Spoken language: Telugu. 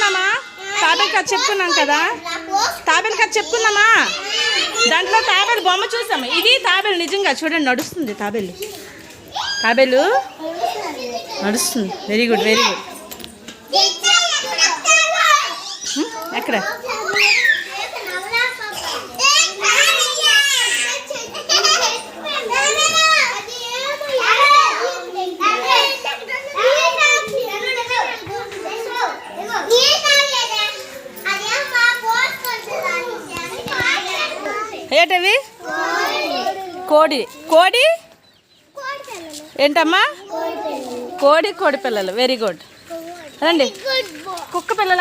చెప్పుకుందామా? తాబేలు కథ చెప్పుకున్నాం కదా, తాబేలు కథ చెప్పుకుందామా? దాంట్లో తాబేలు బొమ్మ చూసాము. ఇది తాబేలు నిజంగా చూడండి, నడుస్తుంది. తాబేలు నడుస్తుంది. Very good, very good. ఎక్కడ? ఏంటవి? కోడి. కోడి ఏంటమ్మా? కోడి పిల్లలు. Very good. రండి. కుక్క పిల్లలు.